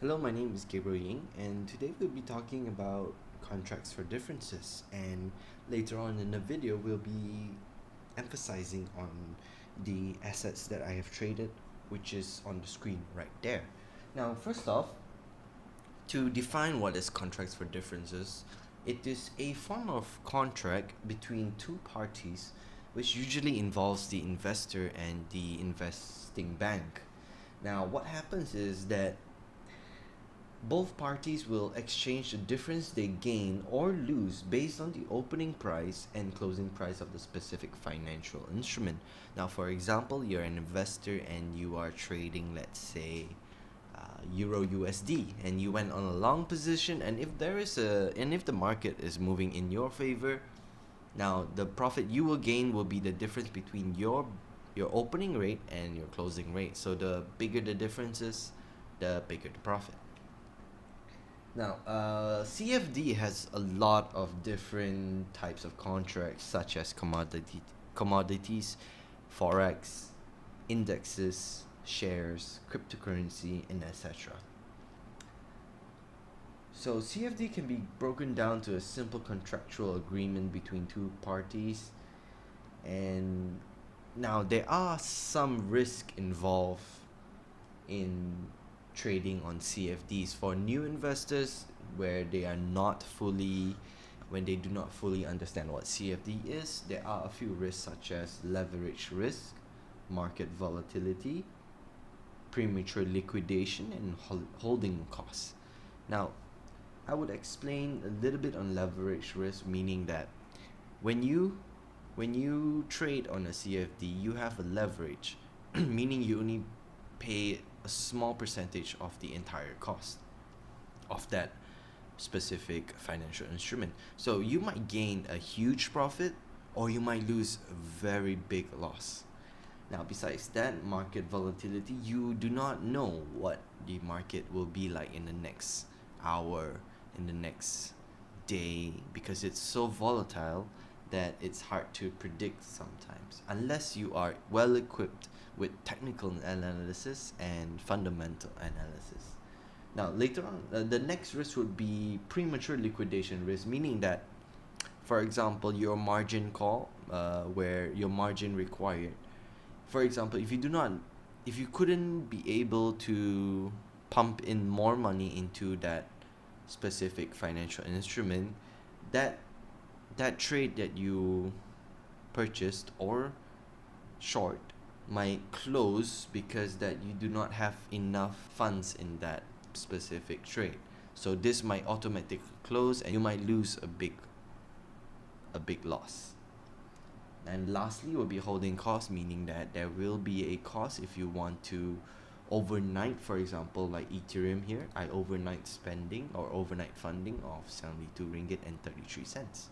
Hello, my name is Gabriel Ying, and today we'll be talking about contracts for differences. And later on in the video, we'll be emphasizing on the assets that I have traded, which is on the screen right there. Now, first off, to define what is contracts for differences, it is a form of contract between two parties, which usually involves the investor and the investing bank. Now, what happens is that both parties will exchange the difference they gain or lose based on the opening price and closing price of the specific financial instrument. Now, for example, you're an investor and you are trading, let's say, Euro USD, and you went on a long position. And if the market is moving in your favor, now the profit you will gain will be the difference between your opening rate and your closing rate. So the bigger the difference is, the bigger the profit. Now, CFD has a lot of different types of contracts, such as commodities, forex, indexes, shares, cryptocurrency, and etc. So CFD can be broken down to a simple contractual agreement between two parties, and now there are some risk involved in trading on CFDs for new investors where they are not fully when they do not fully understand what CFD is. There are a few risks such as leverage risk, market volatility, premature liquidation, and holding costs. Now, I would explain a little bit on leverage risk, meaning that when you trade on a CFD, you have a leverage, meaning you only pay a small percentage of the entire cost of that specific financial instrument. So you might gain a huge profit or you might lose a very big loss. Now, besides that, market volatility, you do not know what the market will be like in the next hour, in the next day, because it's so volatile that it's hard to predict sometimes, unless you are well equipped with technical analysis and fundamental analysis. Now, later on, the next risk would be premature liquidation risk, meaning that, for example, your margin call, where your margin required. For example, if you couldn't be able to pump in more money into that specific financial instrument, that trade that you purchased or short might close because that you do not have enough funds in that specific trade. So this might automatically close and you might lose a big loss. And lastly will be holding costs, meaning that there will be a cost if you want to overnight. For example, like Ethereum here, I overnight spending or overnight funding of 72 ringgit and 33 cents.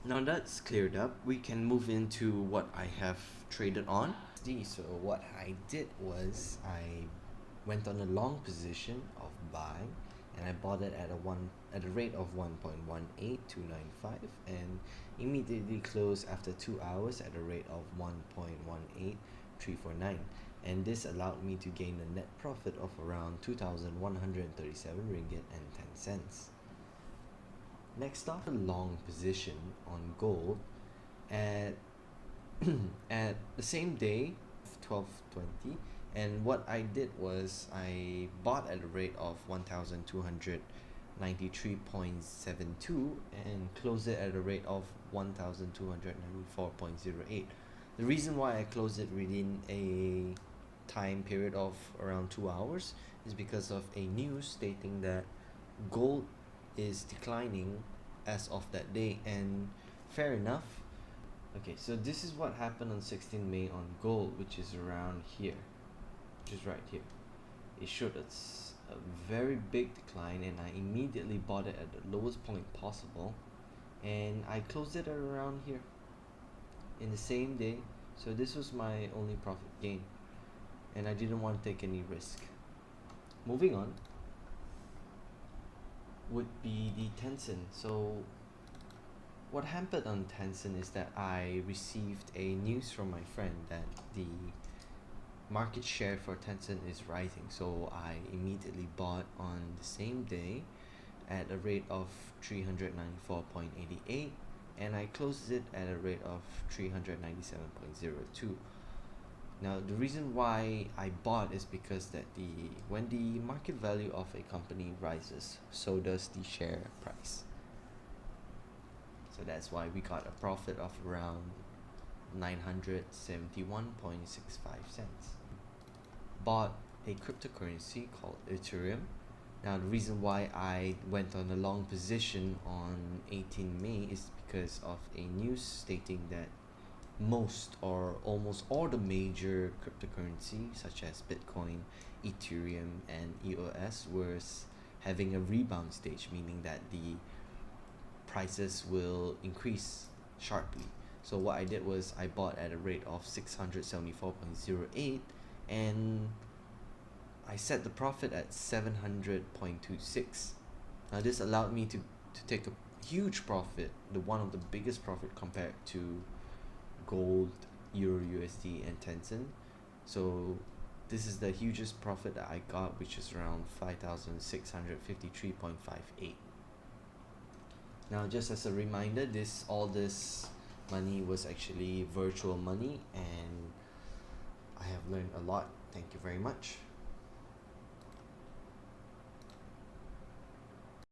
Now that's cleared up, we can move into what I have traded on. So what I did was I went on a long position of buy, and I bought it at a rate of 1.18295 and immediately closed after 2 hours at a rate of 1.18349, and this allowed me to gain a net profit of around 2,137 ringgit and 10 cents. Next up, a long position on gold at at the same day, 12:20, and what I did was I bought at a rate of 1,293.72 and closed it at a rate of 1,294.08. The reason why I closed it within a time period of around 2 hours is because of a news stating that gold is declining as of that day, and fair enough. Okay, so this is what happened on 16 May on gold, which is around here, which is right here. It showed a very big decline, and I immediately bought it at the lowest point possible, and I closed it at around here in the same day. So this was my only profit gain, and I didn't want to take any risk. Moving on would be the Tencent. So what happened on Tencent is that I received a news from my friend that market share for Tencent is rising, so I immediately bought on the same day at a rate of 394.88, and I closed it at a rate of 397.02. Now, the reason why I bought is because that when the market value of a company rises, so does the share price. So that's why we got a profit of around 971.65 cents. Bought a cryptocurrency called Ethereum. Now, the reason why I went on a long position on 18 May is because of a news stating that most or almost all the major cryptocurrency such as Bitcoin, Ethereum, and EOS was having a rebound stage, meaning that the prices will increase sharply. So what I did was I bought at a rate of 674.08, and I set the profit at 700.26. Now this allowed me to take a huge profit, the one of the biggest profit compared to gold, Euro USD, and Tencent. So this is the hugest profit that I got, which is around 5,653.58. Now, just as a reminder, all this money was actually virtual money, and I have learned a lot. Thank you very much.